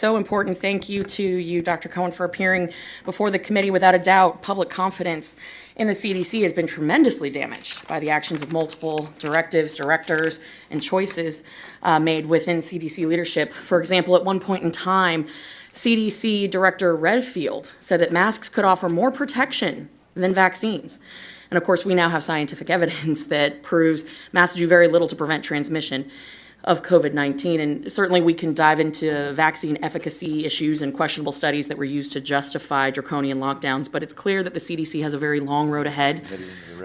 So important. Thank you to you, Dr. Cohen, for appearing before the committee. Without a doubt, public confidence in the CDC has been tremendously damaged by the actions of multiple directives, directors, and choices made within CDC leadership. For example, at one point in time, CDC Director Redfield said that masks could offer more protection than vaccines. And of course, we now have scientific evidence that proves masks do very little to prevent transmission of COVID-19. And certainly we can dive into vaccine efficacy issues and questionable studies that were used to justify draconian lockdowns, but it's clear that the CDC has a very long road ahead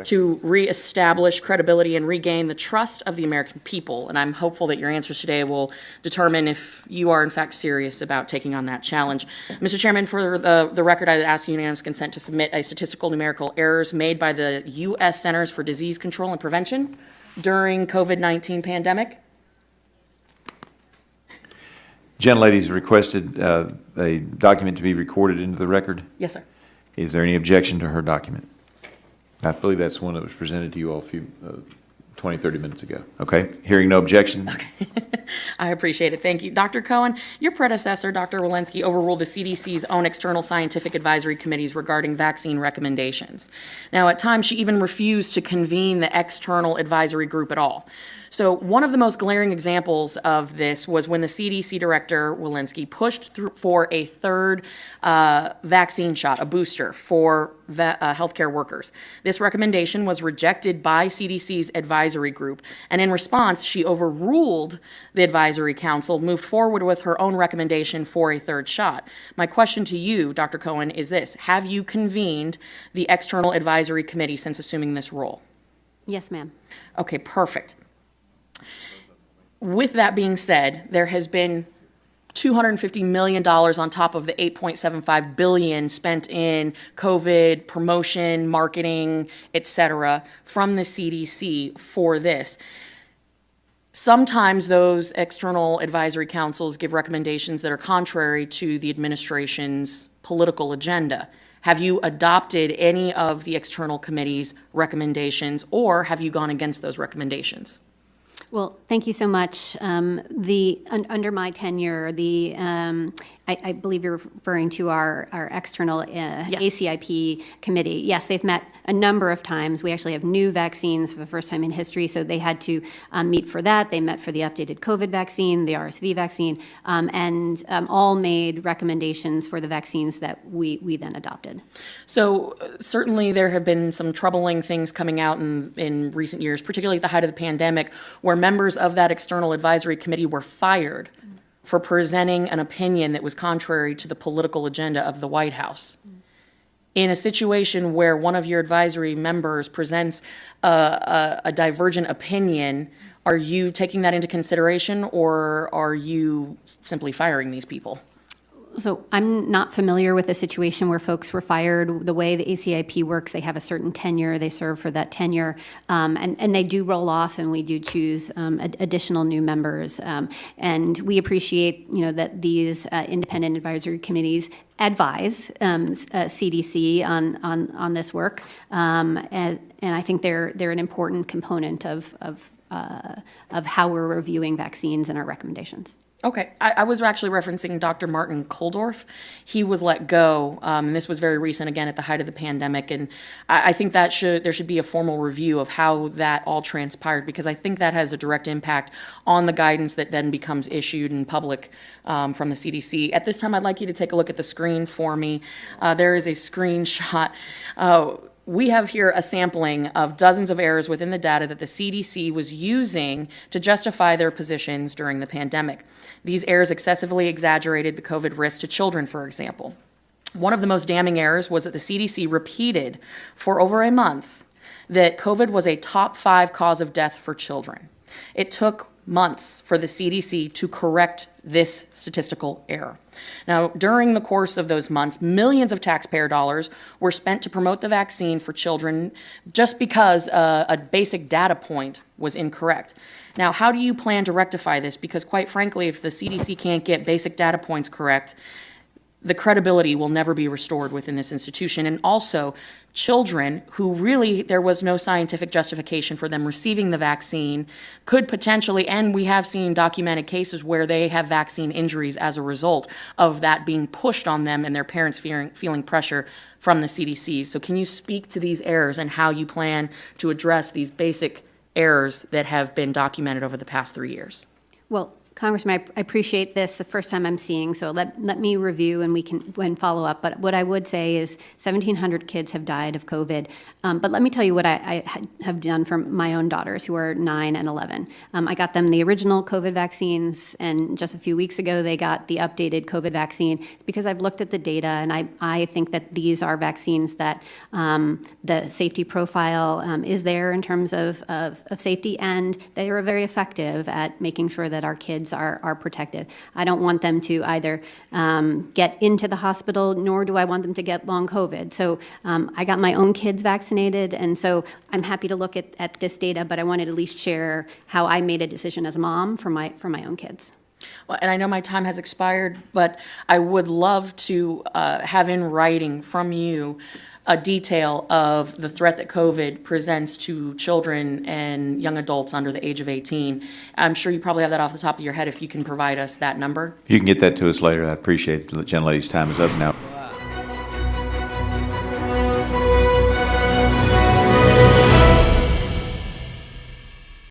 to reestablish credibility and regain the trust of the American people. And I'm hopeful that your answers today will determine if you are in fact serious about taking on that challenge. Mr. Chairman, for the record, I'd ask unanimous consent to submit a statistical numerical errors made by the U.S. Centers for Disease Control and Prevention during COVID-19 pandemic. Gentlelady's requested a document to be recorded into the record. Yes, sir. Is there any objection to her document? I believe that's one that was presented to you all a few 20, 30 minutes ago. Okay. Hearing no objection. Okay. I appreciate it. Thank you. Dr. Cohen, your predecessor, Dr. Walensky, overruled the CDC's own external scientific advisory committees regarding vaccine recommendations. Now, at times, she even refused to convene the external advisory group at all. So one of the most glaring examples of this was when the CDC Director, Walensky, pushed through for a third vaccine shot, a booster, for healthcare workers. This recommendation was rejected by CDC's advisory group, and in response, she overruled the advisory council, moved forward with her own recommendation for a third shot. My question to you, Dr. Cohen, is this: have you convened the external advisory committee since assuming this role? Yes, ma'am. Okay, perfect. With that being said, there has been $250 million on top of the $8.75 billion spent in COVID promotion, marketing, et cetera, from the CDC for this. Sometimes those external advisory councils give recommendations that are contrary to the administration's political agenda. Have you adopted any of the external committee's recommendations, or have you gone against those recommendations? Well, thank you so much. Under my tenure, I believe you're referring to our external Yes. ACIP committee. Yes, they've met a number of times. We actually have new vaccines for the first time in history, so they had to meet for that. They met for the updated COVID vaccine, the RSV vaccine, and all made recommendations for the vaccines that we then adopted. So certainly there have been some troubling things coming out in recent years, particularly at the height of the pandemic, where members of that external advisory committee were fired for presenting an opinion that was contrary to the political agenda of the White House. In a situation where one of your advisory members presents a divergent opinion, are you taking that into consideration, or are you simply firing these people? So I'm not familiar with a situation where folks were fired. The way the ACIP works, they have a certain tenure, they serve for that tenure, and they do roll off, and we do choose additional new members. And we appreciate, that these independent advisory committees advise CDC on this work, and I think they're an important component of how we're reviewing vaccines and our recommendations. Okay, I was actually referencing Dr. Martin Kulldorff. He was let go, and this was very recent, again, at the height of the pandemic, and I think that there should be a formal review of how that all transpired, because I think that has a direct impact on the guidance that then becomes issued in public from the CDC. At this time, I'd like you to take a look at the screen for me. There is a screenshot. We have here a sampling of dozens of errors within the data that the CDC was using to justify their positions during the pandemic. These errors excessively exaggerated the COVID risk to children, for example. One of the most damning errors was that the CDC repeated for over a month that COVID was a top 5 cause of death for children. It took months for the CDC to correct this statistical error. Now, during the course of those months, millions of taxpayer dollars were spent to promote the vaccine for children just because a basic data point was incorrect. Now, how do you plan to rectify this? Because quite frankly, if the CDC can't get basic data points correct, the credibility will never be restored within this institution. And also, children who really there was no scientific justification for them receiving the vaccine could potentially, and we have seen documented cases where they have vaccine injuries as a result of that being pushed on them and their parents feeling pressure from the CDC. So can you speak to these errors and how you plan to address these basic errors that have been documented over the past 3 years? Well, Congressman, I appreciate this, the first time I'm seeing, so let me review and we can follow up. But what I would say is 1,700 kids have died of COVID. But let me tell you what I have done for my own daughters who are 9 and 11. I got them the original COVID vaccines, and just a few weeks ago they got the updated COVID vaccine. It's because I've looked at the data, and I think that these are vaccines that the safety profile is there in terms of safety, and they are very effective at making sure that our kids are protected. I don't want them to either get into the hospital, nor do I want them to get long COVID. So I got my own kids vaccinated, and so I'm happy to look at this data, but I wanted to at least share how I made a decision as a mom for my own kids. Well, and I know my time has expired, but I would love to have in writing from you a detail of the threat that COVID presents to children and young adults under the age of 18. I'm sure you probably have that off the top of your head if you can provide us that number. You can get that to us later. I appreciate it. The gentlelady's time is up now.